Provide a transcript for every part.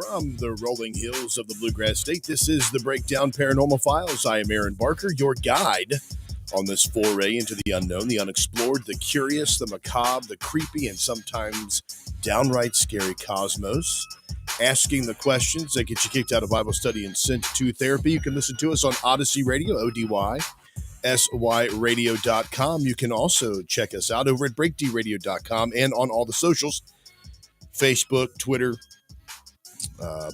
from the rolling hills of the Bluegrass State. This is the Breakdown Paranormal Files. I am Aaron Barker, your guide on this foray into the unknown, the unexplored, the curious, the macabre, the creepy, and sometimes downright scary cosmos. Asking the questions that get you kicked out of Bible study and sent to therapy. You can listen to us on Odyssey Radio, ODYSYradio.com. You can also check us out over at BreakDRadio.com and on all the socials, Facebook, Twitter,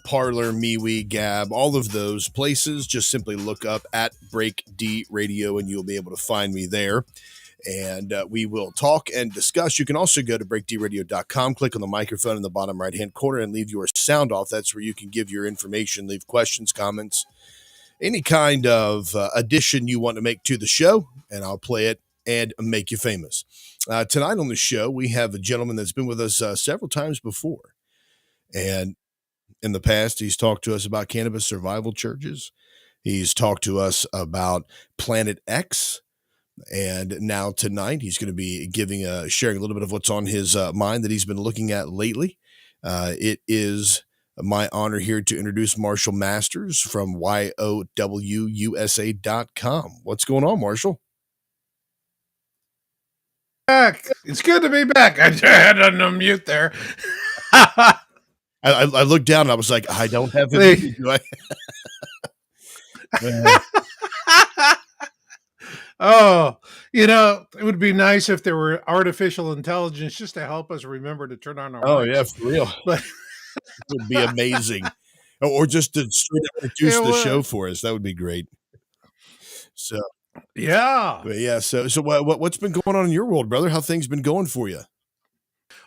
Parler, MeWe, Gab, all of those places. Just simply look up at Break D Radio and you'll be able to find me there. And we will talk and discuss. You can also go to breakdradio.com, click on the microphone in the bottom right-hand corner and leave your sound off. That's where you can give your information, leave questions, comments, any kind of addition you want to make to the show, and I'll play it and make you famous. Tonight on the show, we have a gentleman that's been with us several times before. And in the past, he's talked to us about cannabis survival churches. He's talked to us about Planet X. And now tonight, he's going to be sharing a little bit of what's on his mind that he's been looking at lately. It is my honor here to introduce Marshall Masters from YOWUSA.com. What's going on, Marshall? Back. It's good to be back. I had to unmute there. I looked down and I was like, I don't have it. Do I? Oh, it would be nice if there were artificial intelligence just to help us remember to turn on our mics. Yeah, for real. But it would be amazing. Or just to straight up produce the show for us. That would be great. So, yeah. So what's been going on in your world, brother? How things been going for you?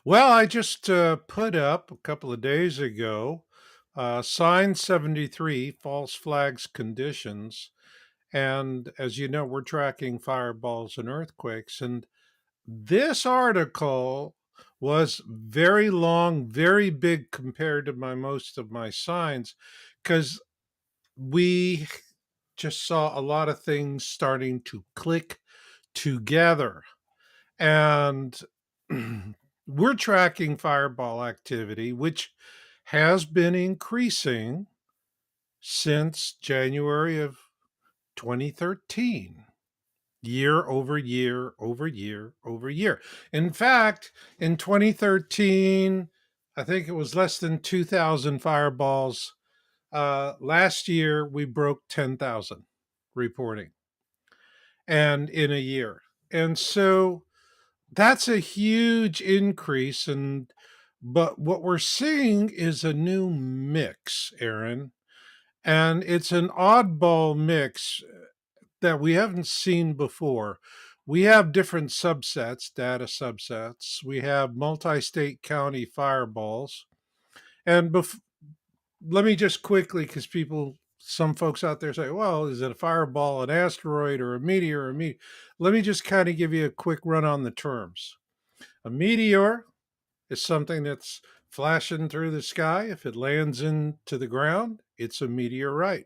Well, I just put up a couple of days ago, Sign 73, False Flags Conditions. And as you know, we're tracking fireballs and earthquakes. And this article was very long, very big compared to most of my signs, because we just saw a lot of things starting to click together. And we're tracking fireball activity, which has been increasing since January of 2013, year over year over year over year. In fact, in 2013, I think it was less than 2,000 fireballs. Last year, we broke 10,000 reporting, and in a year. And so that's a huge increase. But what we're seeing is a new mix, Aaron. And it's an oddball mix that we haven't seen before. We have different subsets, data subsets. We have multi-state county fireballs. And let me just quickly, because some folks out there say, well, is it a fireball, an asteroid, or a meteor? Let me just kind of give you a quick run on the terms. A meteor is something that's flashing through the sky. If it lands into the ground, it's a meteorite.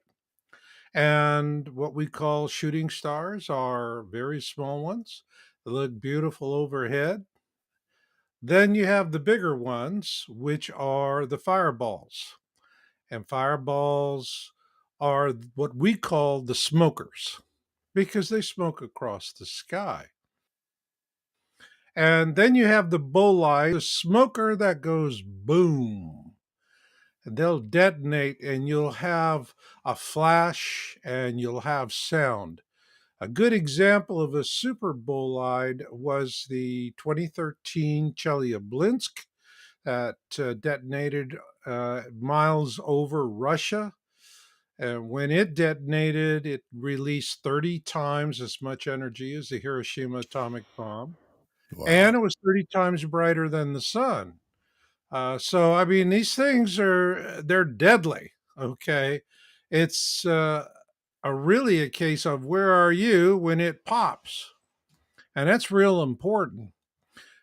And what we call shooting stars are very small ones. They look beautiful overhead. Then you have the bigger ones, which are the fireballs. And fireballs are what we call the smokers because they smoke across the sky. And then you have the bolide, the smoker that goes boom. And they'll detonate and you'll have a flash and you'll have sound. A good example of a super bolide was the 2013 Chelyabinsk that detonated miles over Russia. And when it detonated, it released 30 times as much energy as the Hiroshima atomic bomb. Wow. And it was 30 times brighter than the sun. So, I mean, these things they're deadly, okay? It's really a case of where are you when it pops? And that's real important.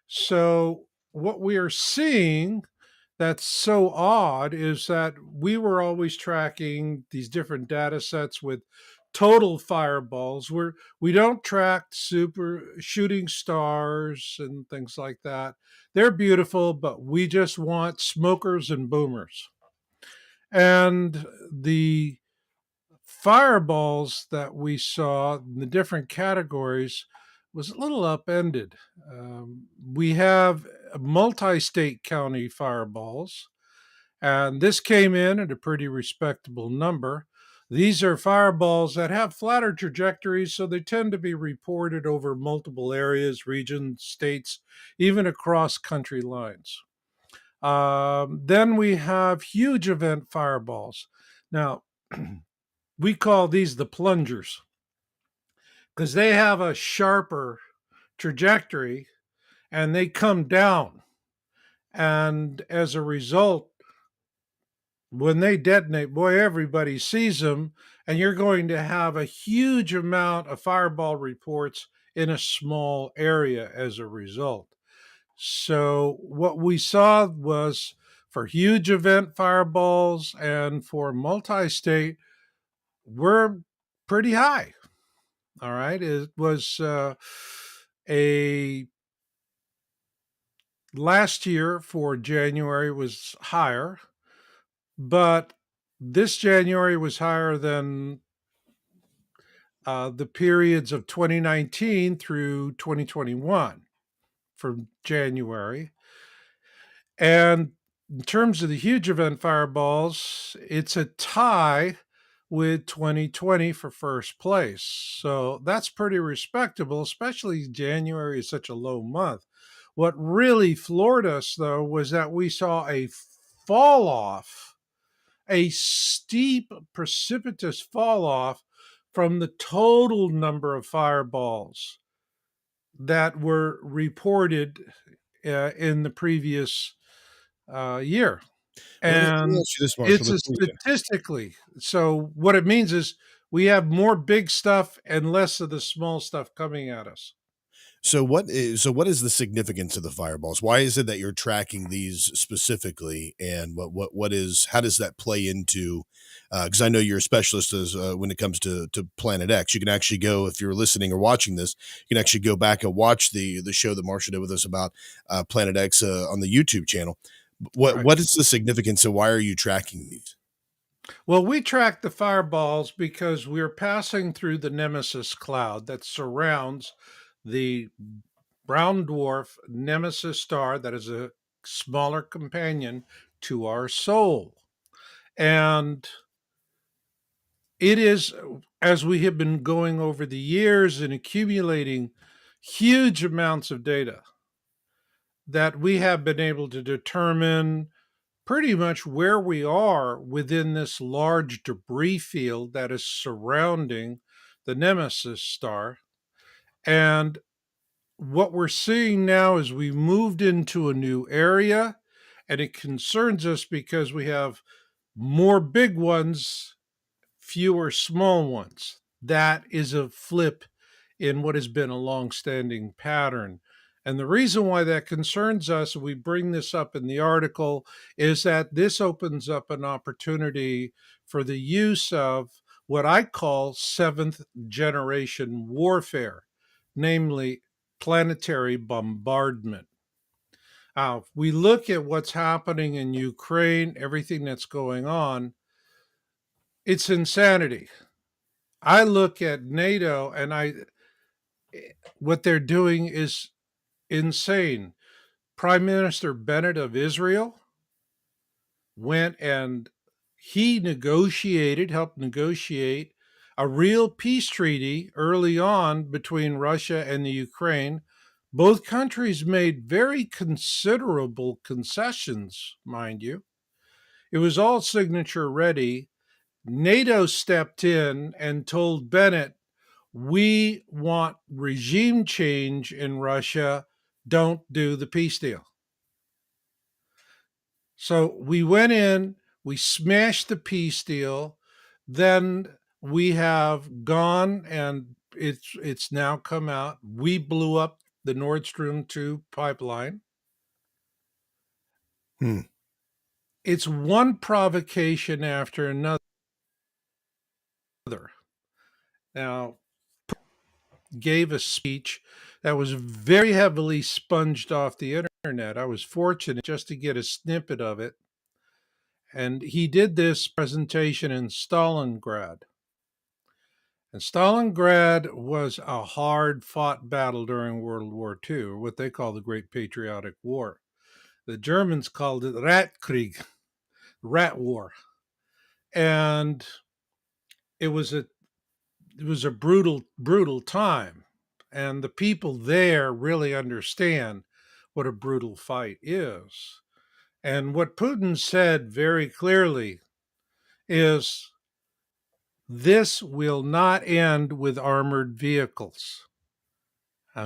So what we are seeing that's so odd is that we were always tracking these different data sets with total fireballs. We don't track super shooting stars and things like that. They're beautiful, but we just want smokers and boomers. And the fireballs that we saw in the different categories was a little upended. We have multi state county fireballs, and this came in at a pretty respectable number. These are fireballs that have flatter trajectories, so they tend to be reported over multiple areas, regions, states, even across country lines. Then we have huge event fireballs. Now, we call these the plungers because they have a sharper trajectory and they come down. And as a result, when they detonate, boy, everybody sees them, and you're going to have a huge amount of fireball reports in a small area as a result. So, what we saw was for huge event fireballs and for multi state, we're pretty high. All right. It was a last year for January was higher, but this January was higher than the periods of 2019 through 2021 for January. And in terms of the huge event fireballs, it's a tie with 2020 for first place. So that's pretty respectable, especially January is such a low month. What really floored us, though, was that we saw a fall off, a steep, precipitous fall off from the total number of fireballs that were reported in the previous year. Let me And ask you this, Marshall. it's a Before you statistically. So what it means is we have more big stuff and less of the small stuff coming at us. what is the significance of the fireballs? Why is it that you're tracking these specifically, and what is how does that play into? Because I know you're a specialist as when it comes to Planet X. You can actually go if you're listening or watching this. You can actually go back and watch the show that Marshall did with us about Planet X on the YouTube channel. Right. What is the significance, and why are you tracking these? Well, we track the fireballs because we're passing through the Nemesis cloud that surrounds the brown dwarf Nemesis star that is a smaller companion to our soul. And it is, as we have been going over the years and accumulating huge amounts of data, that we have been able to determine pretty much where we are within this large debris field that is surrounding the Nemesis star. And what we're seeing now is we moved into a new area, and it concerns us because we have more big ones, fewer small ones. That is a flip in what has been a long-standing pattern. And the reason why that concerns us, we bring this up in the article, is that this opens up an opportunity for the use of what I call seventh generation warfare, namely planetary bombardment. If we look at what's happening in Ukraine, everything that's going on, it's insanity. I look at NATO and what they're doing is insane. Prime Minister Bennett of Israel went and he helped negotiate a real peace treaty early on between Russia and the Ukraine. Both countries made very considerable concessions, mind you. It was all signature ready. NATO stepped in and told Bennett, we want regime change in Russia. Don't do the peace deal. So we went in, we smashed the peace deal. Then we have gone and it's now come out. We blew up the Nord Stream 2 pipeline. Hmm. It's one provocation after another. Now, gave a speech that was very heavily sponged off the internet. I was fortunate just to get a snippet of it. And he did this presentation in Stalingrad. And Stalingrad was a hard fought battle during World War II, or what they call the Great Patriotic War. The Germans called it Ratkrieg, Rat War. And it was a brutal time. And the people there really understand what a brutal fight is. And what Putin said very clearly is this will not end with armored vehicles.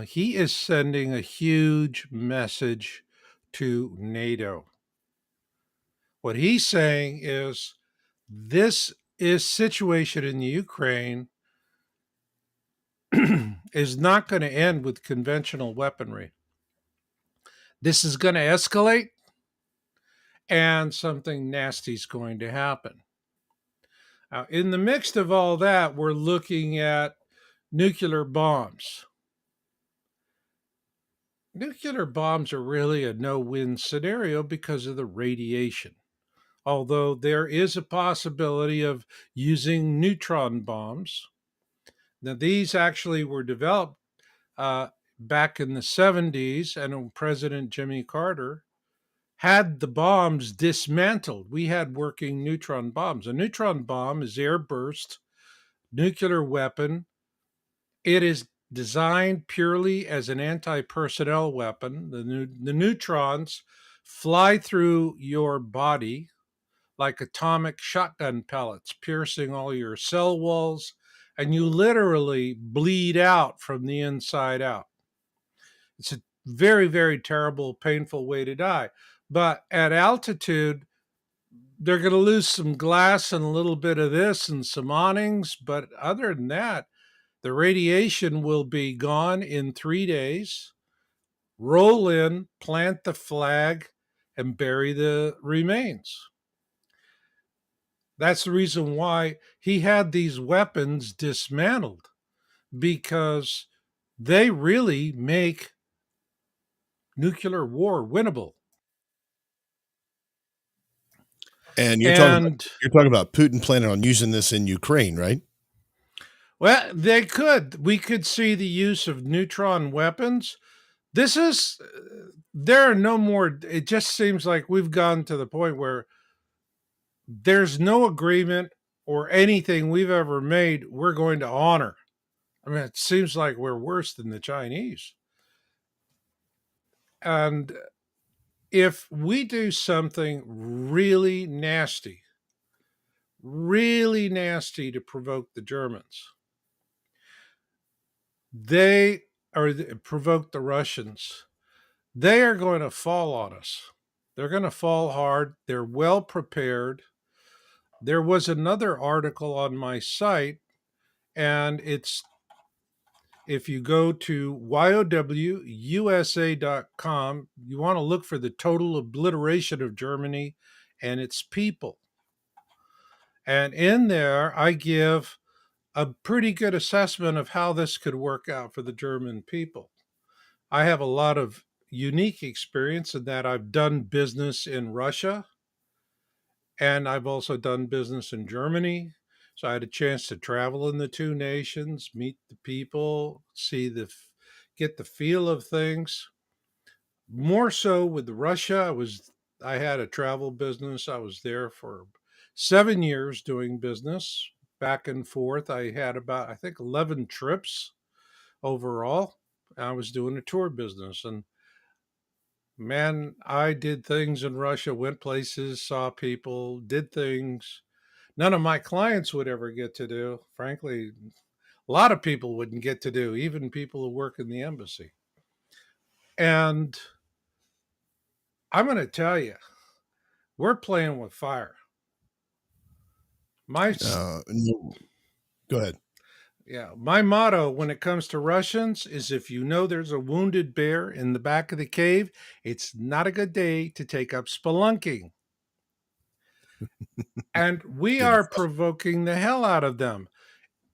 He is sending a huge message to NATO. What he's saying is this is situation in the Ukraine is not going to end with conventional weaponry. This is going to escalate and something nasty is going to happen. Now, in the midst of all that, we're looking at nuclear bombs. Nuclear bombs are really a no-win scenario because of the radiation. Although there is a possibility of using neutron bombs. Now, these actually were developed back in the 70s, and President Jimmy Carter had the bombs dismantled. We had working neutron bombs. A neutron bomb is air burst nuclear weapon. It is designed purely as an anti-personnel weapon. The neutrons fly through your body like atomic shotgun pellets, piercing all your cell walls, and you literally bleed out from the inside out. It's a very, very terrible, painful way to die. But at altitude, they're going to lose some glass and a little bit of this and some awnings. But other than that, the radiation will be gone in 3 days. Roll in, plant the flag, and bury the remains. That's the reason why he had these weapons dismantled, because they really make nuclear war winnable. And And you're talking about Putin planning on using this in Ukraine, right? well, we could see the use of neutron weapons. There are no more, it just seems like we've gone to the point where there's no agreement or anything we've ever made we're going to honor. I mean, it seems like we're worse than the Chinese. And if we do something really nasty to provoke the Germans, they provoke the Russians, they are going to fall on us. They're going to fall hard. They're well prepared. There was another article on my site, and it's if you go to yowusa.com, you want to look for the total obliteration of Germany and its people. And in there, I give a pretty good assessment of how this could work out for the German people. I have a lot of unique experience in that I've done business in Russia, and I've also done business in Germany. So I had a chance to travel in the two nations, meet the people, get the feel of things. More so with Russia, I had a travel business. I was there for 7 years doing business back and forth. I had about, I think, 11 trips overall. I was doing a tour business, and man, I did things in Russia, went places, saw people, did things none of my clients would ever get to do. Frankly, a lot of people wouldn't get to do, even people who work in the embassy. And I'm going to tell you, we're playing with fire. My No. Go ahead. Yeah, my motto when it comes to Russians is if you know there's a wounded bear in the back of the cave, it's not a good day to take up spelunking. And we Good are enough. provoking the hell out of them.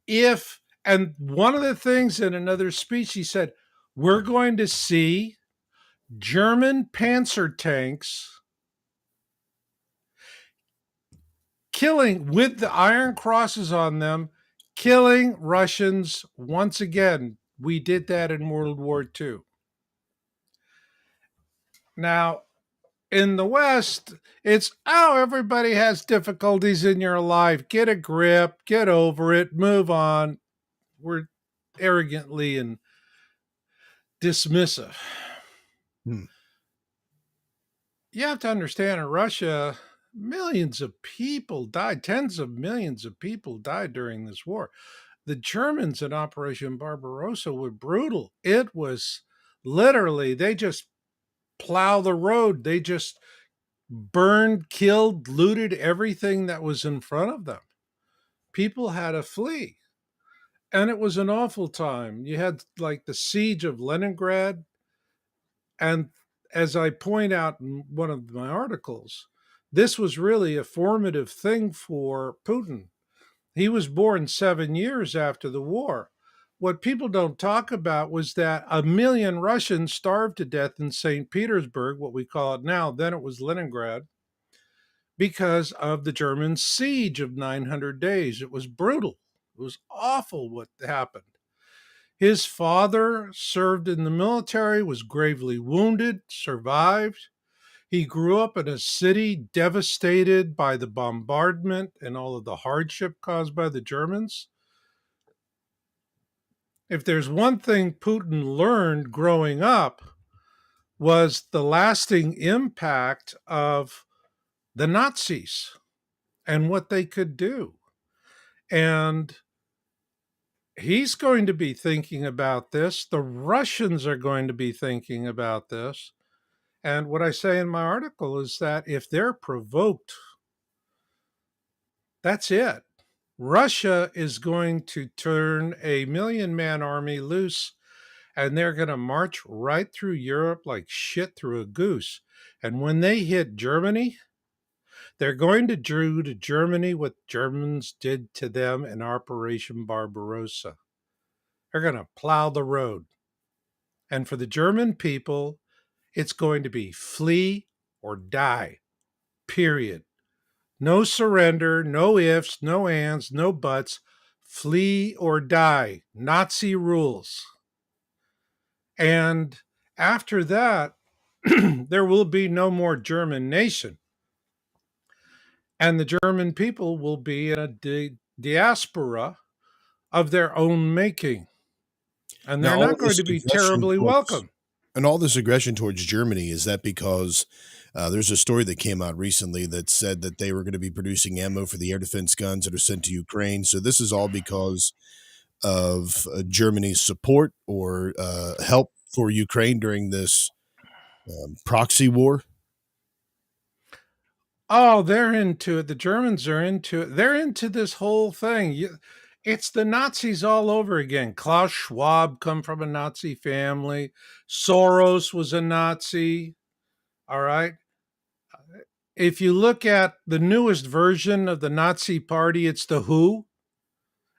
And one of the things in another speech, he said, we're going to see German Panzer tanks killing with the iron crosses on them, killing Russians once again. We did that in World War II. Now, in the West, it's, oh, everybody has difficulties in your life. Get a grip, get over it, move on. We're arrogantly and dismissive. Hmm. You have to understand in Russia, millions of people died, tens of millions of people died during this war. The Germans in Operation Barbarossa were brutal. It was literally, they just plow the road. They just burned, killed, looted everything that was in front of them. People had to flee. And it was an awful time. You had like the siege of Leningrad. And as I point out in one of my articles, this was really a formative thing for Putin. He was born 7 years after the war. What people don't talk about was that 1 million Russians starved to death in St. Petersburg, what we call it now, then it was Leningrad, because of the German siege of 900 days. It was brutal. It was awful what happened. His father served in the military, was gravely wounded, survived. He grew up in a city devastated by the bombardment and all of the hardship caused by the Germans. If there's one thing Putin learned growing up, was the lasting impact of the Nazis and what they could do. And he's going to be thinking about this. The Russians are going to be thinking about this. And what I say in my article is that if they're provoked, that's it. Russia is going to turn a 1 million-man army loose, and they're going to march right through Europe like shit through a goose. And when they hit Germany, they're going to do to Germany what Germans did to them in Operation Barbarossa. They're going to plow the road. And for the German people, it's going to be flee or die, period. No surrender, no ifs, no ands, no buts. Flee or die. Nazi rules. And after that, there will be no more German nation. And the German people will be in a diaspora of their own making. And Now, they're all not of going this to be aggression terribly towards welcome. and all this aggression towards Germany, is that because there's a story that came out recently that said that they were going to be producing ammo for the air defense guns that are sent to Ukraine. So this is all because of Germany's support or help for Ukraine during this proxy war. Oh, they're into it. The Germans are into it. They're into this whole thing. It's the Nazis all over again. Klaus Schwab come from a Nazi family. Soros was a Nazi. All right. If you look at the newest version of the Nazi party, it's the WHO.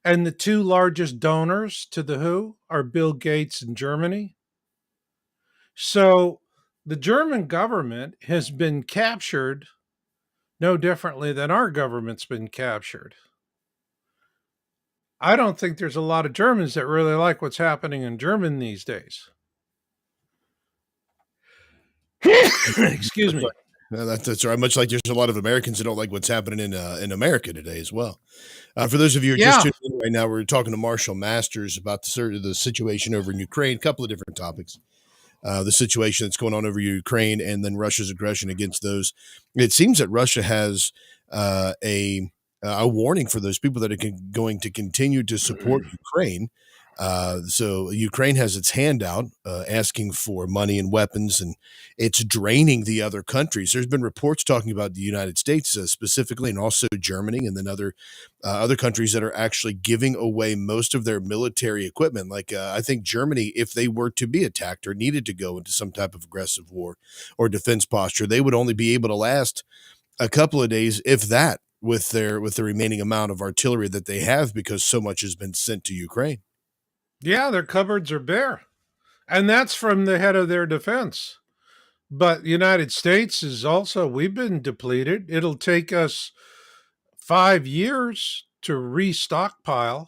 And the two largest donors to the WHO are Bill Gates and Germany. So the German government has been captured no differently than our government's been captured. I don't think there's a lot of Germans that really like what's happening in Germany these days. Excuse That's me. right. That's right. Much like there's a lot of Americans that don't like what's happening in America today as well. For those of you who are just Yeah. tuning in right now, we're talking to Marshall Masters about the situation over in Ukraine. A couple of different topics. The situation that's going on over Ukraine and then Russia's aggression against those. It seems that Russia has a warning for those people that are going to continue to support Ukraine. So Ukraine has its hand out, asking for money and weapons, and it's draining the other countries. There's been reports talking about the United States specifically, and also Germany, and then other countries that are actually giving away most of their military equipment. Like I think Germany, if they were to be attacked or needed to go into some type of aggressive war or defense posture, they would only be able to last a couple of days, if that, with the remaining amount of artillery that they have, because so much has been sent to Ukraine. Yeah, their cupboards are bare. And that's from the head of their defense. But the United States is also, we've been depleted. It'll take us 5 years to restockpile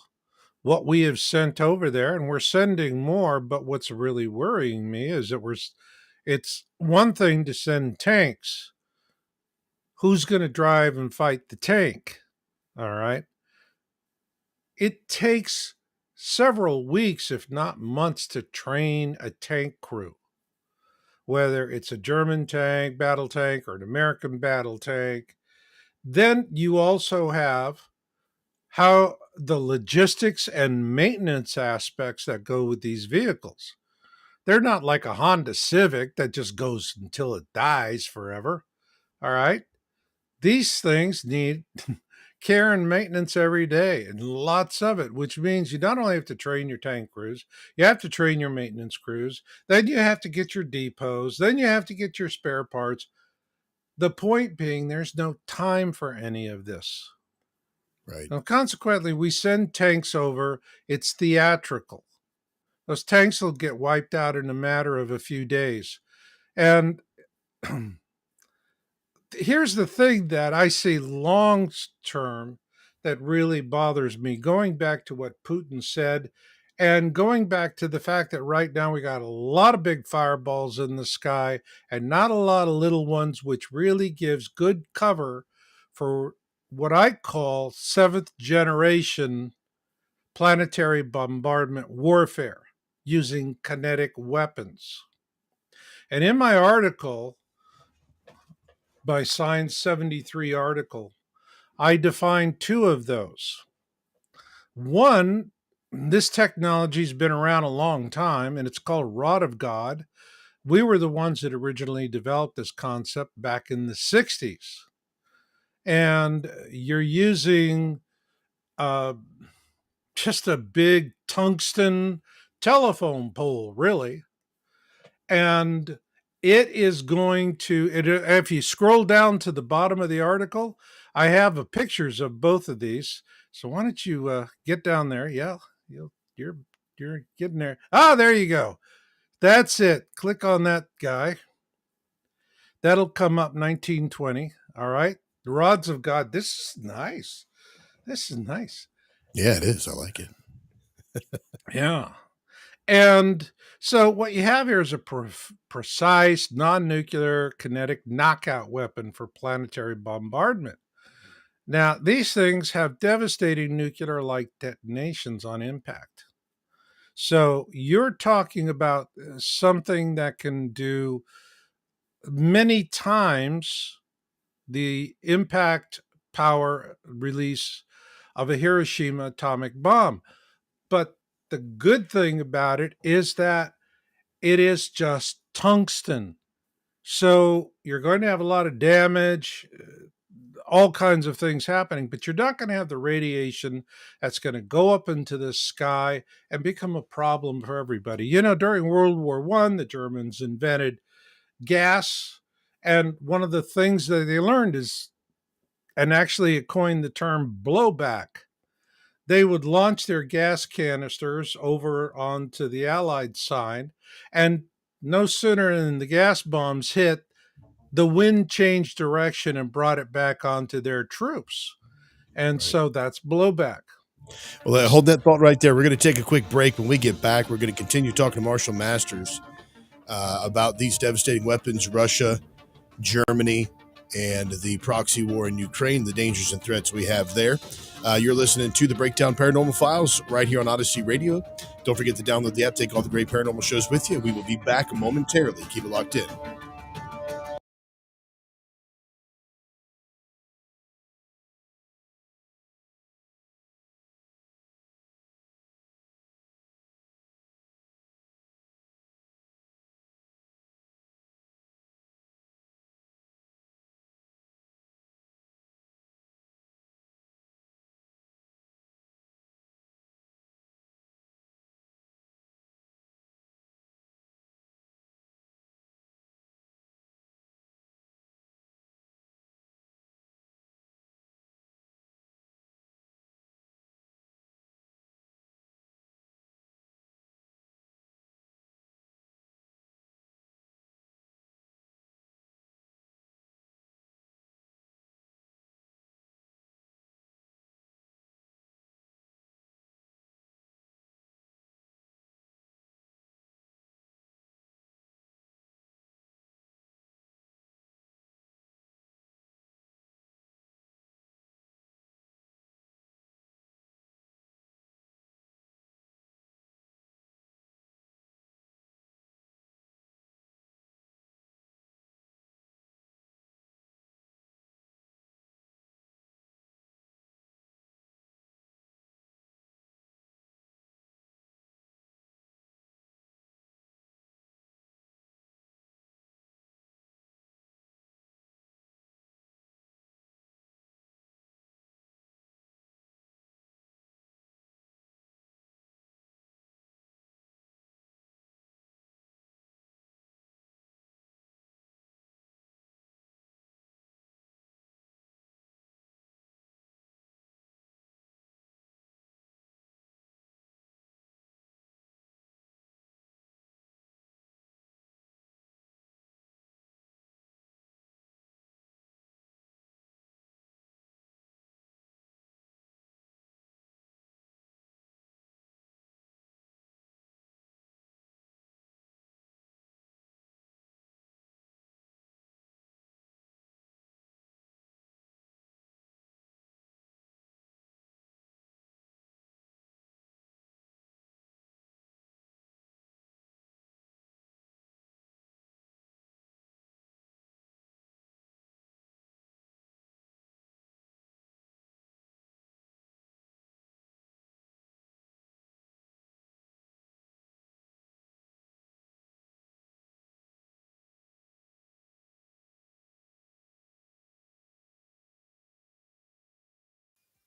what we have sent over there, and we're sending more. But what's really worrying me is that it's one thing to send tanks. Who's going to drive and fight the tank? All right. It takes several weeks, if not months, to train a tank crew, whether it's a German tank, battle tank, or an American battle tank. Then you also have how the logistics and maintenance aspects that go with these vehicles. They're not like a Honda Civic that just goes until it dies forever. All right. These things need care and maintenance every day, and lots of it, which means you not only have to train your tank crews, you have to train your maintenance crews, then you have to get your depots, then you have to get your spare parts. The point being, there's no time for any of this. Right. Now, consequently, we send tanks over, it's theatrical. Those tanks will get wiped out in a matter of a few days. And here's the thing that I see long term that really bothers me, going back to what Putin said and going back to the fact that right now we got a lot of big fireballs in the sky and not a lot of little ones, which really gives good cover for what I call seventh generation planetary bombardment warfare using kinetic weapons. And in my article, by Science 73 article, I defined two of those. One, this technology's been around a long time and it's called Rod of God. We were the ones that originally developed this concept back in the 60s. And you're using uh, just a big tungsten telephone pole, really. And it is going to, if you scroll down to the bottom of the article, I have pictures of both of these. So why don't you get down there? Yeah, you're you're getting there. Ah, there you go. That's it. Click on that guy. That'll come up 1920. All right. The rods of God. This is nice. This is nice. Yeah, it is. I like it. Yeah. And so what you have here is a precise non-nuclear kinetic knockout weapon for planetary bombardment. Now, these things have devastating nuclear-like detonations on impact. So you're talking about something that can do many times the impact power release of a Hiroshima atomic bomb. But the good thing about it is that it is just tungsten. So you're going to have a lot of damage, all kinds of things happening, but you're not going to have the radiation that's going to go up into the sky and become a problem for everybody. You know, during World War One, the Germans invented gas, and one of the things that they learned is, and actually it coined the term blowback. They would launch their gas canisters over onto the Allied side, and no sooner than the gas bombs hit, the wind changed direction and brought it back onto their troops. And Right. so that's blowback. Well, hold that thought right there. We're going to take a quick break. When we get back, we're going to continue talking to Marshall Masters about these devastating weapons, Russia, Germany, and the proxy war in Ukraine, the dangers and threats we have there. You're listening to the Breakdown Paranormal Files right here on Odyssey Radio. Don't forget to download the app, take all the great paranormal shows with you. We will be back momentarily. Keep it locked in.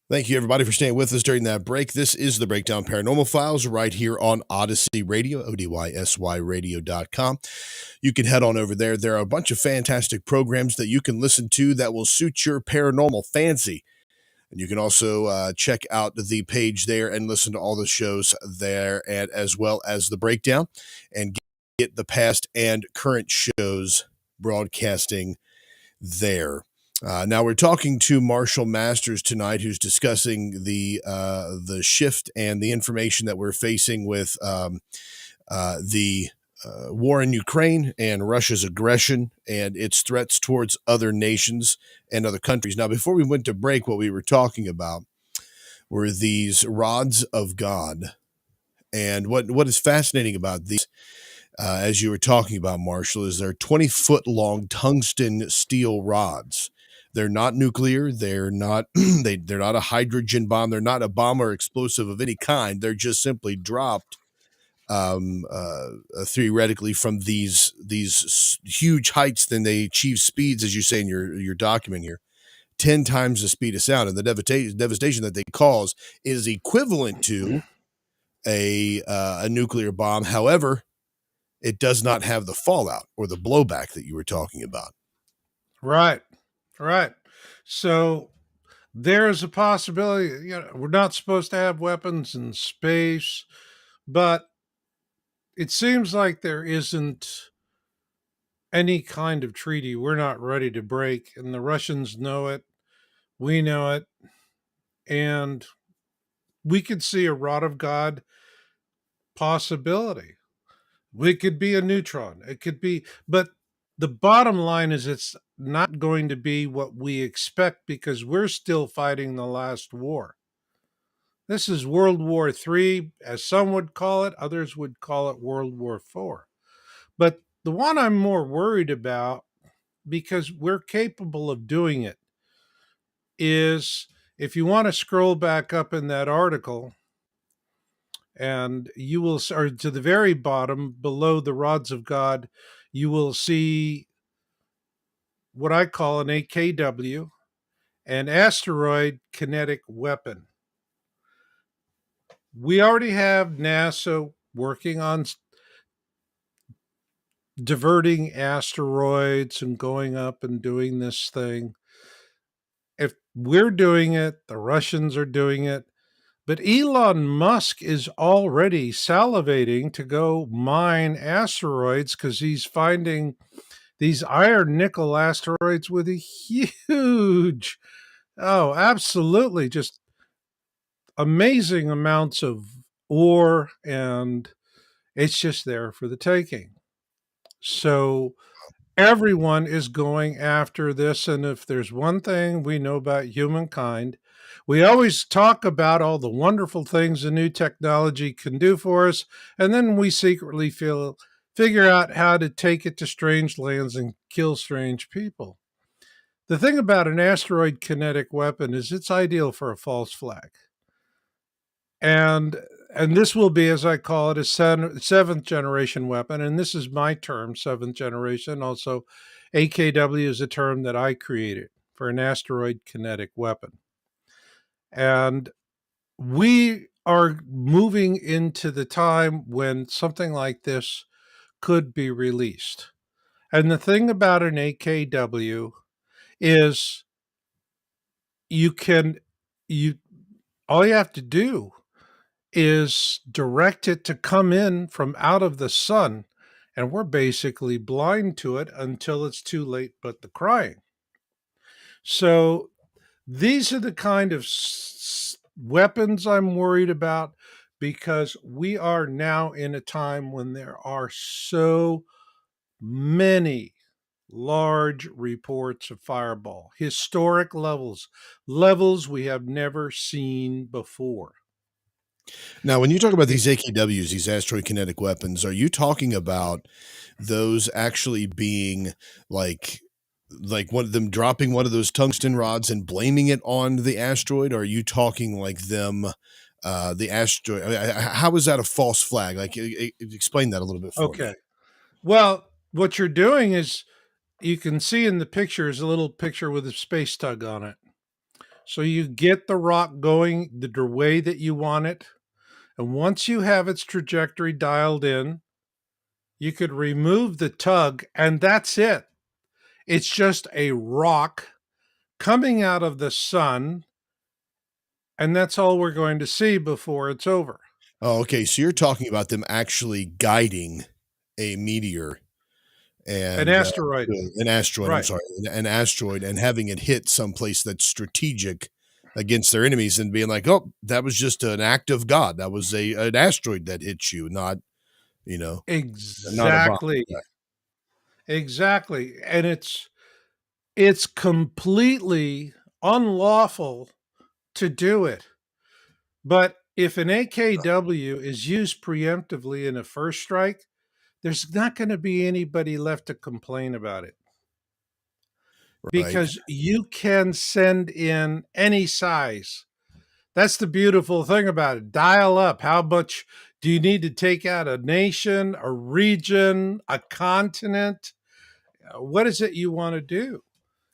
Thank you, everybody, for staying with us during that break. This is the Breakdown Paranormal Files right here on Odyssey Radio, ODYSY radio.com. You can head on over there. There are a bunch of fantastic programs that you can listen to that will suit your paranormal fancy. And you can also check out the page there and listen to all the shows there, and as well as the breakdown, and get the past and current shows broadcasting there. Now we're talking to Marshall Masters tonight, who's discussing the shift and the information that we're facing with the war in Ukraine and Russia's aggression and its threats towards other nations and other countries. Now, before we went to break, what we were talking about were these rods of God. And what is fascinating about these, as you were talking about, Marshall, is they're 20-foot long tungsten steel rods. They're not nuclear. They're not they're not a hydrogen bomb. They're not a bomb or explosive of any kind. They're just simply dropped theoretically from these huge heights. Then they achieve speeds, as you say in your document here, 10 times the speed of sound, and the devastation that they cause is equivalent to a nuclear bomb. However, it does not have the fallout or the blowback that you were talking about. Right, right. So there's a possibility, we're not supposed to have weapons in space, but it seems like there isn't any kind of treaty we're not ready to break. And the Russians know it. We know it. And we could see a rod of God possibility. We could be a neutron. It could be, but the bottom line is it's not going to be what we expect because we're still fighting the last war. This is World War III, as some would call it, others would call it World War IV. But the one I'm more worried about, because we're capable of doing it, is if you want to scroll back up in that article, and you will, or to the very bottom below the rods of God, you will see what I call an AKW, an asteroid kinetic weapon. We already have NASA working on diverting asteroids and going up and doing this thing. If we're doing it, the Russians are doing it. But Elon Musk is already salivating to go mine asteroids because he's finding these iron nickel asteroids with a huge, oh, absolutely, just amazing amounts of ore, and it's just there for the taking. So everyone is going after this. And if there's one thing we know about humankind, we always talk about all the wonderful things the new technology can do for us. And then we secretly figure out how to take it to strange lands and kill strange people. The thing about an asteroid kinetic weapon is it's ideal for a false flag. And this will be, as I call it, a seventh generation weapon. And this is my term, seventh generation. Also, AKW is a term that I created for an asteroid kinetic weapon. And we are moving into the time when something like this could be released. And the thing about an AKW is you can, you, all you have to do is direct it to come in from out of the sun, and we're basically blind to it until it's too late but the crying. So these are the kind of weapons I'm worried about, because we are now in a time when there are so many large reports of fireball, historic levels we have never seen before. Now, when you talk about these AKWs, these asteroid kinetic weapons, are you talking about those actually being like one of them dropping one of those tungsten rods and blaming it on the asteroid? Or are you talking like them, the asteroid? How is that a false flag? Like, explain that a little bit for Okay. me. Well, what you're doing is, you can see in the picture is a little picture with a space tug on it. So you get the rock going the way that you want it. And once you have its trajectory dialed in, you could remove the tug, and that's it. It's just a rock coming out of the sun, and that's all we're going to see before it's over. Oh, okay. So you're talking about them actually guiding a meteor An and asteroid, an asteroid. I'm right? sorry, an asteroid, and having it hit someplace that's strategic against their enemies, and being like, "Oh, that was just an act of God. That was a an asteroid that hit you, not you know, not a bomb." Exactly. Exactly. And it's completely unlawful to do it. But if an AKW is used preemptively in a first strike, there's not going to be anybody left to complain about it Right. because you can send in any size. That's the beautiful thing about it. Dial up. How much do you need to take out a nation, a region, a continent? What is it you want to do?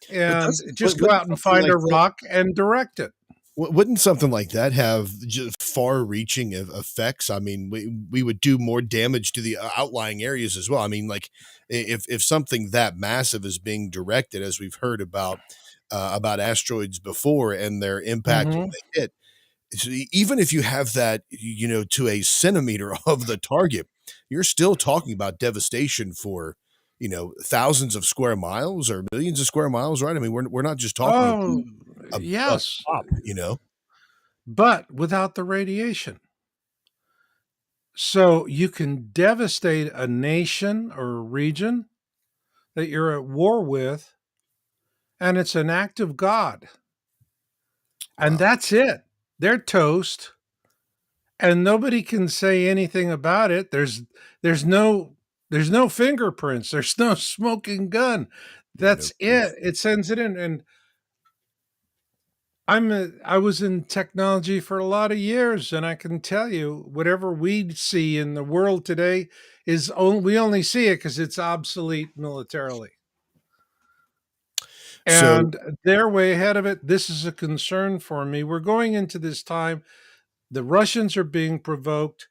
But And doesn't just go wouldn't out and something find like a that rock and direct it. wouldn't something like that have just far-reaching effects? I mean, we would do more damage to the outlying areas as well. I mean, like if something that massive is being directed, as we've heard about asteroids before and their impact when Hmm. they hit, so even if you have that, to a centimeter of the target, you're still talking about devastation for, thousands of square miles or millions of square miles, right? I mean, we're not just talking Oh, about a yes, pop. but without the radiation. So you can devastate a nation or a region that you're at war with, and it's an act of God. And Wow. that's it. They're toast, and nobody can say anything about it. There's no there's no fingerprints. There's no smoking gun. Yeah, no That's kidding. it. It sends it in, and I was in technology for a lot of years, and I can tell you, whatever we see in the world today we only see it because it's obsolete militarily, So and they're way ahead of it. This is a concern for me. We're going into this time. The Russians are being provoked.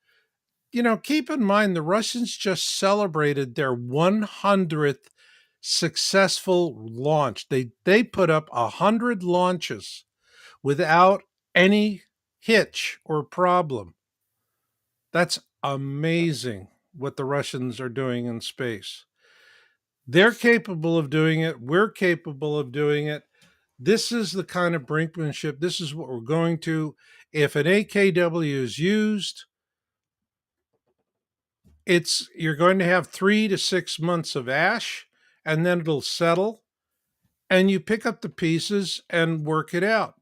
Keep in mind the Russians just celebrated their 100th successful launch. They put up 100 launches without any hitch or problem. That's amazing what the Russians are doing in space. They're capable of doing it. We're capable of doing it. This is the kind of brinkmanship. This is what we're going to. If an AKW is used, it's you're going to have 3 to 6 months of ash, and then it'll settle, and you pick up the pieces and work it out.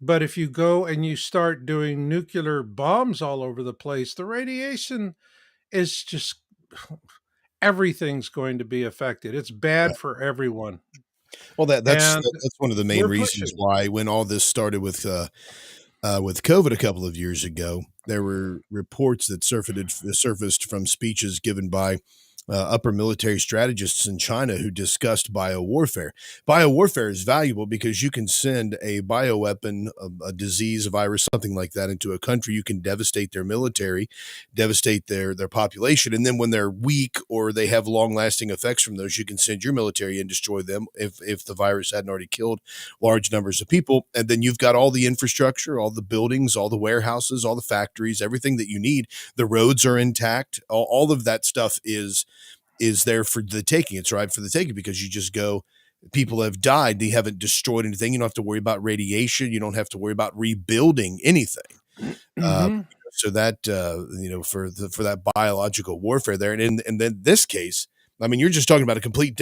But if you go and you start doing nuclear bombs all over the place, the radiation is just everything's going to be affected. It's bad for everyone. well, that's And that's one of the main we're reasons pushing. why when all this started with COVID a couple of years ago, there were reports that surfaced from speeches given by upper military strategists in China who discussed biowarfare. Biowarfare is valuable because you can send a bioweapon, a disease, a virus, something like that into a country. You can devastate their military, devastate their population, and then when they're weak or they have long lasting effects from those, you can send your military and destroy them if the virus hadn't already killed large numbers of people. And then you've got all the infrastructure, all the buildings, all the warehouses, all the factories, everything that you need. The roads are intact. All of that stuff is there for the taking. It's right for the taking because you just go. People have died. They haven't destroyed anything. You don't have to worry about radiation. You don't have to worry about rebuilding anything. Uh, Hmm. so that for that biological warfare there, and then this case, I mean, you're just talking about a complete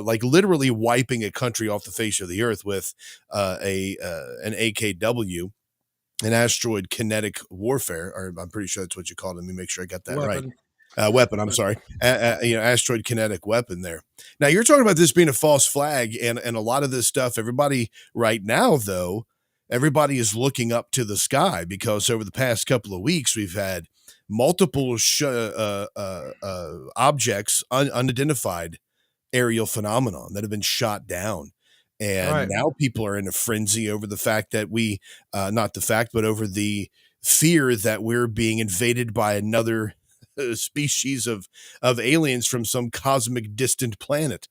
like literally wiping a country off the face of the earth with a an AKW, an asteroid kinetic warfare, or I'm pretty sure that's what you called it. Let me make sure I got that right. Weapon. Weapon. I'm sorry. Asteroid kinetic weapon there. Now you're talking about this being a false flag, and a lot of this stuff. Everybody right now, though, everybody is looking up to the sky because over the past couple of weeks we've had multiple objects, unidentified aerial phenomenon that have been shot down. And Right. now people are in a frenzy over the fact that not the fact, but over the fear that we're being invaded by another species of aliens from some cosmic distant planet.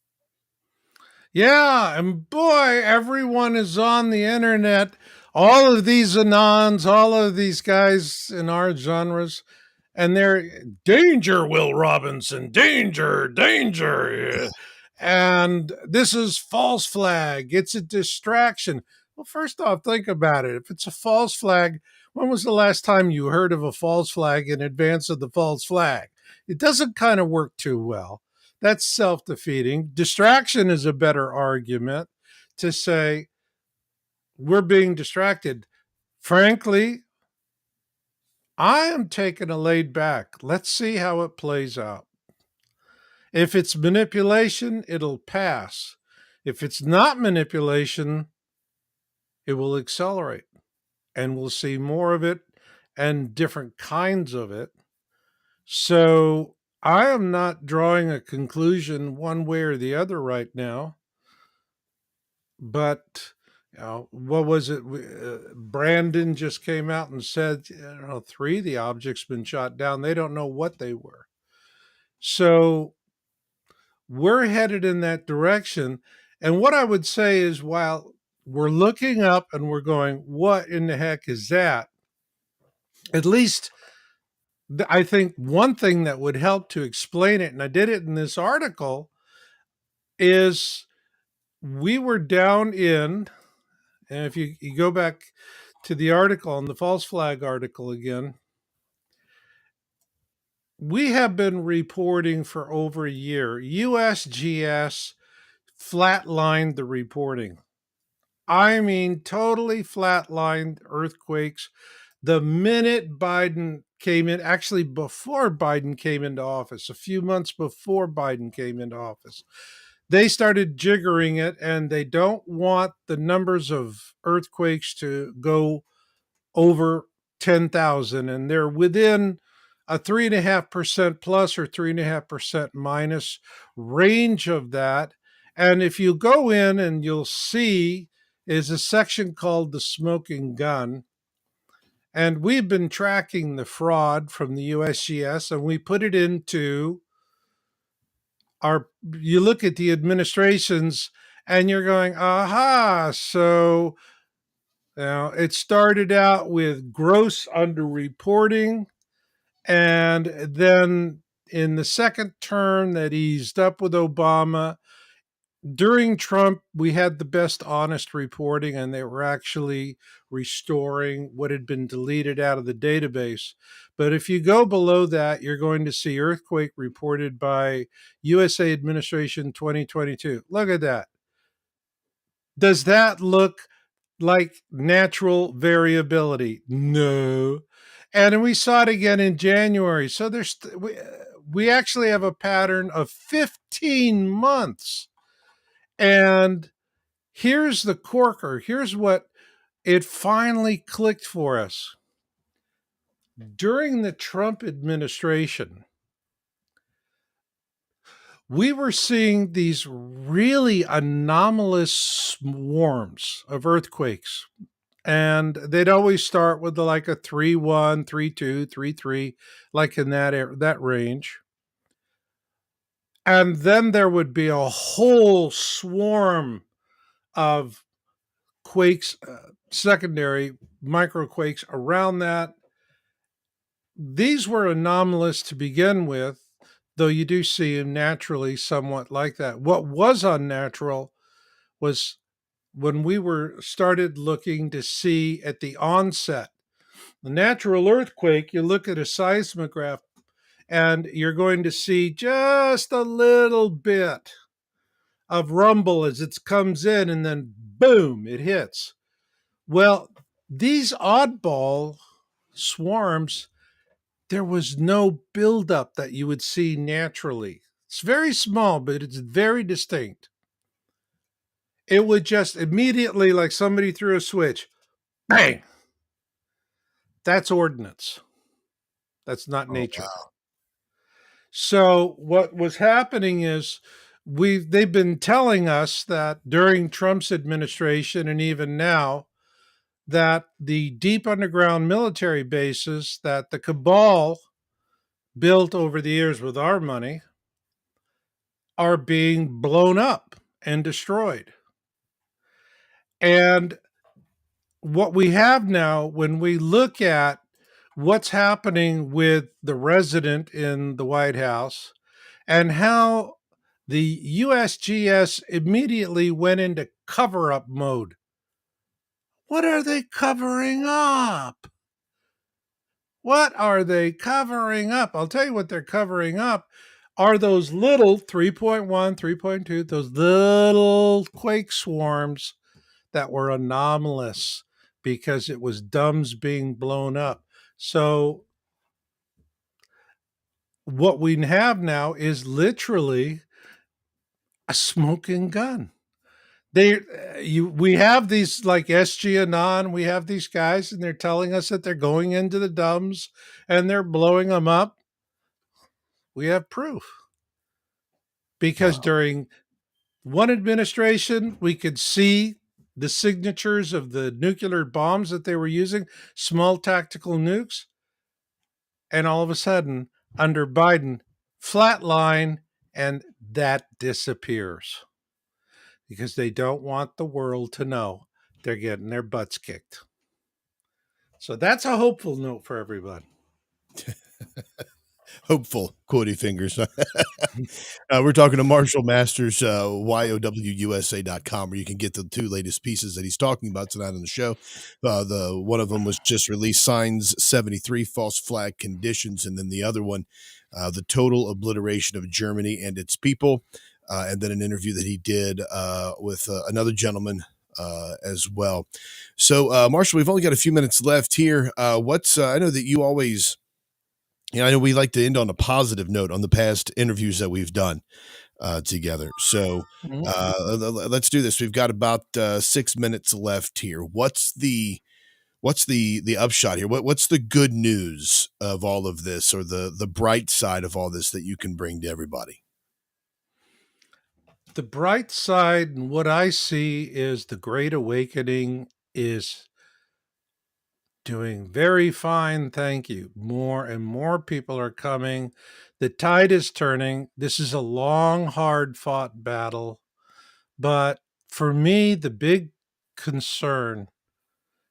Yeah, and boy, everyone is on the internet. All of these Anons, all of these guys in our genres, and they're danger, Will Robinson, danger, danger. And this is false flag. It's a distraction. Well, first off, think about it. If it's a false flag, when was the last time you heard of a false flag in advance of the false flag? It doesn't kind of work too well. That's self defeating. Distraction is a better argument to say we're being distracted. Frankly, I am taking a laid back. Let's see how it plays out. If it's manipulation, it'll pass. If it's not manipulation, it will accelerate and we'll see more of it and different kinds of it. So I am not drawing a conclusion one way or the other right now. But what was it? Brandon just came out and said, three of the objects been shot down. They don't know what they were. So we're headed in that direction. And what I would say is, while we're looking up and we're going, what in the heck is that? At least I think one thing that would help to explain it, and I did it in this article, is we were down in, and if you go back to the article, on the false flag article again, we have been reporting for over a year. USGS flatlined the reporting. I mean, totally flatlined earthquakes. The minute Biden came in, actually before Biden came into office, a few months before Biden came into office, they started jiggering it, and they don't want the numbers of earthquakes to go over 10,000, and they're within a 3.5% plus or 3.5% minus range of that. And if you go in, and you'll see is a section called the smoking gun. And we've been tracking the fraud from the USGS, and we put it into you look at the administrations and you're going, aha, so it started out with gross underreporting, and then in the second term that eased up with Obama. During Trump, we had the best honest reporting, and they were actually restoring what had been deleted out of the database. But if you go below that, you're going to see earthquake reported by USA Administration 2022. Look at that. Does that look like natural variability? No. And we saw it again in January. So we actually have a pattern of 15 months. And here's the corker. Here's what it finally clicked for us. During the Trump administration, we were seeing these really anomalous swarms of earthquakes. And they'd always start with like a 3-1, 3-2, 3-3, like in that range. And then there would be a whole swarm of quakes, secondary microquakes around that. These were anomalous to begin with, though you do see them naturally somewhat like that. What was unnatural was when we were started looking to see at the onset. The natural earthquake, you look at a seismograph and you're going to see just a little bit of rumble as it comes in, and then boom, it hits. Well, these oddball swarms, there was no buildup that you would see naturally. It's very small, but it's very distinct. It would just immediately, like somebody threw a switch, bang. That's ordnance. That's not Oh, nature. wow. So what was happening is they've been telling us that during Trump's administration and even now, that the deep underground military bases that the cabal built over the years with our money are being blown up and destroyed. And what we have now, when we look at what's happening with the resident in the White House and how the USGS immediately went into cover up mode. What are they covering up? What are they covering up? I'll tell you what they're covering up are those little 3.1, 3.2, those little quake swarms that were anomalous because it was dumbs being blown up. So what we have now is literally a smoking gun. We have these like SG Anon, we have these guys and they're telling us that they're going into the dumbs and they're blowing them up. We have proof. Because Wow. during one administration, we could see the signatures of the nuclear bombs that they were using, small tactical nukes. And all of a sudden, under Biden, flatline, and that disappears because they don't want the world to know they're getting their butts kicked. So that's a hopeful note for everybody. Hopeful, quotey fingers. We're talking to Marshall Masters, YOWUSA.com, where you can get the two latest pieces that he's talking about tonight on the show. The one of them was just released, Signs 73, False Flag Conditions, and then the other one, The Total Obliteration of Germany and Its People, and then an interview that he did with another gentleman as well. So, Marshall, we've only got a few minutes left here. I know that you always I know we like to end on a positive note on the past interviews that we've done together. So let's do this. We've got about 6 minutes left here. What's the upshot here? What's the good news of all of this, or the bright side of all this that you can bring to everybody? The bright side, and what I see is the Great Awakening is doing very fine. Thank you. More and more people are coming. The tide is turning. This is a long, hard fought battle. But for me, the big concern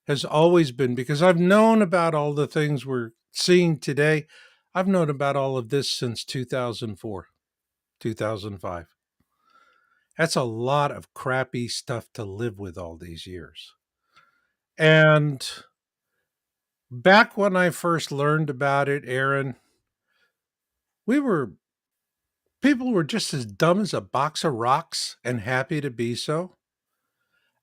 has always been, because I've known about all the things we're seeing today. I've known about all of this since 2004, 2005. That's a lot of crappy stuff to live with all these years. And back when I first learned about it, Aaron, we were people were just as dumb as a box of rocks and happy to be so.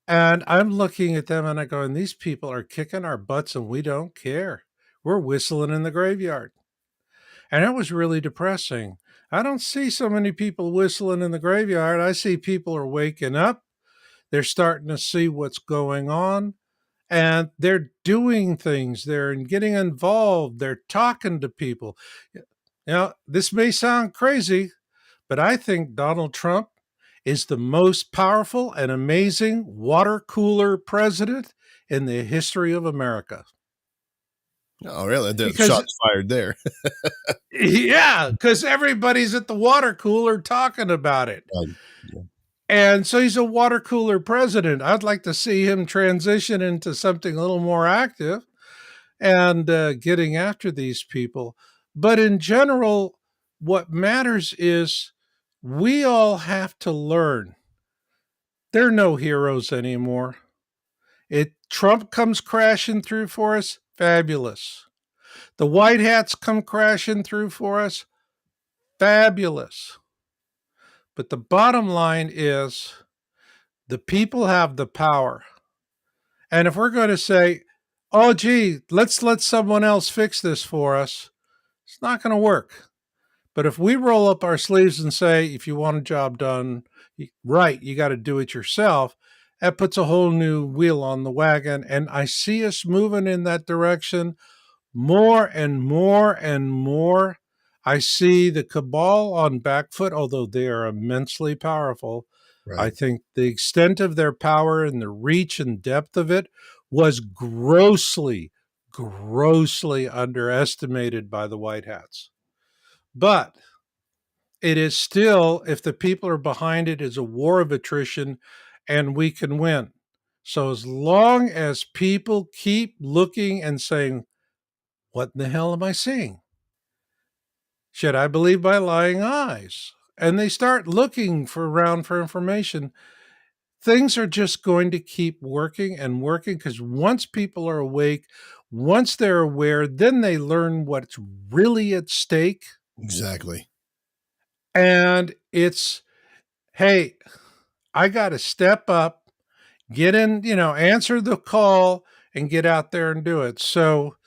And I'm looking at them and I go, and these people are kicking our butts and we don't care. We're whistling in the graveyard. And it was really depressing. I don't see so many people whistling in the graveyard. I see people are waking up. They're starting to see what's going on and they're doing things. They're getting involved. They're talking to people. Now, this may sound crazy, but I think Donald Trump is the most powerful and amazing water cooler president in the history of America. Oh, really? The Because, shots fired there. yeah, because everybody's at the water cooler talking about it. Yeah. And so he's a water cooler president. I'd like to see him transition into something a little more active and getting after these people. But in general, what matters is we all have to learn. There are no heroes anymore. Trump comes crashing through for us, fabulous. The white hats come crashing through for us, fabulous. But the bottom line is the people have the power. And if we're going to say, oh, gee, let's let someone else fix this for us, it's not going to work. But if we roll up our sleeves and say, if you want a job done right, you got to do it yourself, that puts a whole new wheel on the wagon. And I see us moving in that direction more and more and more. I see the cabal on back foot, although they are immensely powerful. I Right. think the extent of their power and the reach and depth of it was grossly, grossly underestimated by the White Hats. But it is still, if the people are behind it, is a war of attrition and we can win. So as long as people keep looking and saying, what in the hell am I seeing? Should I believe my lying eyes? And they start looking around for information. Things are just going to keep working and working because once people are awake, once they're aware, then they learn what's really at stake. Exactly. And it's, hey, I got to step up, get in, answer the call and get out there and do it. So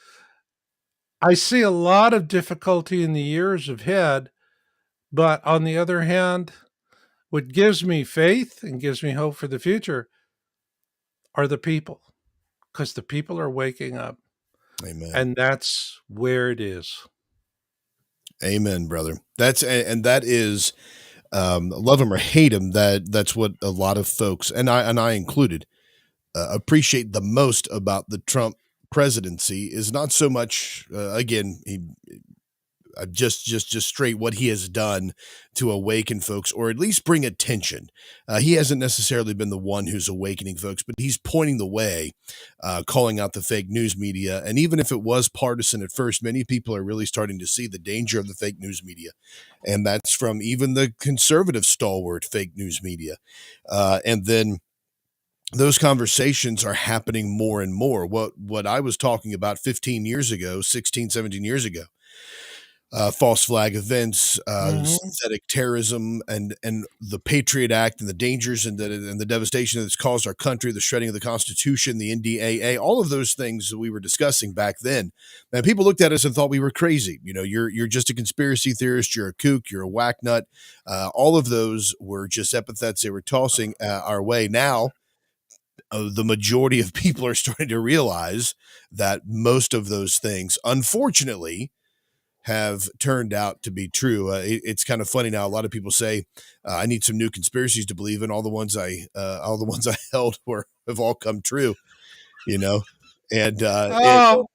I see a lot of difficulty in the years ahead. But on the other hand, what gives me faith and gives me hope for the future are the people, because the people are waking up. Amen. And that's where it is. Amen, brother. And that is, love him or hate him. That's what a lot of folks, and I included, appreciate the most about the Trump presidency is not so much, again, just straight what he has done to awaken folks or at least bring attention. He hasn't necessarily been the one who's awakening folks, but he's pointing the way, calling out the fake news media. And even if it was partisan at first, many people are really starting to see the danger of the fake news media. And that's from even the conservative stalwart fake news media. And then those conversations are happening more and more. What I was talking about 15 years ago, 16, 17 years ago, false flag events, Mhm. synthetic terrorism, and the Patriot Act, and the dangers and the devastation that it's caused our country, the shredding of the Constitution, the NDAA, all of those things that we were discussing back then. And people looked at us and thought we were crazy. You're just a conspiracy theorist. You're a kook. You're a whacknut. All of those were just epithets they were tossing our way. Now, the majority of people are starting to realize that most of those things, unfortunately, have turned out to be true. It's kind of funny now. A lot of people say, "I need some new conspiracies to believe in." All the ones I held have all come true. You know, and Oh,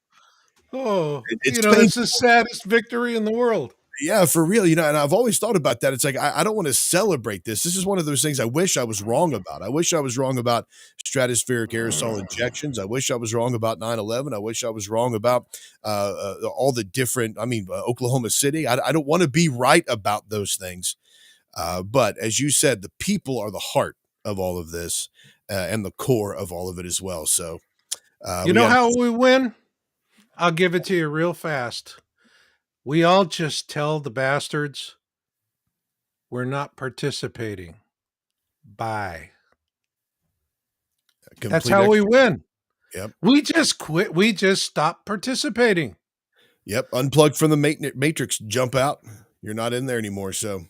oh, it's that's the painful. saddest victory in the world. Yeah, for real. And I've always thought about that. It's like, I don't want to celebrate this. This is one of those things I wish I was wrong about. I wish I was wrong about stratospheric aerosol injections. I wish I was wrong about 9/11. I wish I was wrong about all the different, Oklahoma City. I don't want to be right about those things. But as you said, the people are the heart of all of this, and the core of all of it as well. So You we know got how we win? I'll give it to you real fast. We all just tell the bastards we're not participating. Bye. That's complete how we extra. win. Yep. We just quit. We just stop participating. Yep. Unplug from the matrix, jump out. You're not in there anymore. So,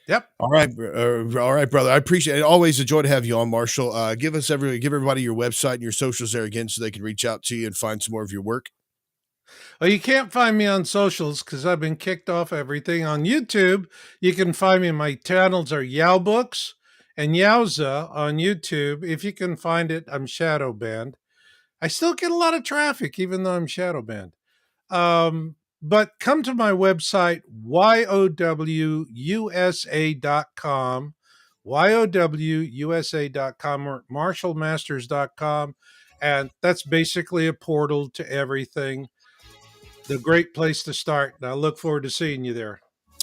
Yep. all right, brother. I appreciate it. Always a joy to have you on, Marshall. Give everybody your website and your socials there again, so they can reach out to you and find some more of your work. Well, you can't find me on socials because I've been kicked off everything. On YouTube, you can find me. My channels are Yow Books and Yowza on YouTube. If you can find it, I'm shadow banned. I still get a lot of traffic, even though I'm shadow banned. But come to my website, yowusa.com, yowusa.com, or marshallmasters.com. And that's basically a portal to everything. The great place to start. And I look forward to seeing you there.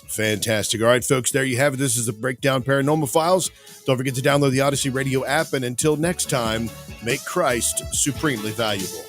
Fantastic. All right, folks, there you have it. This is the Breakdown Paranormal Files. Don't forget to download the Odyssey Radio app. And until next time, make Christ supremely valuable.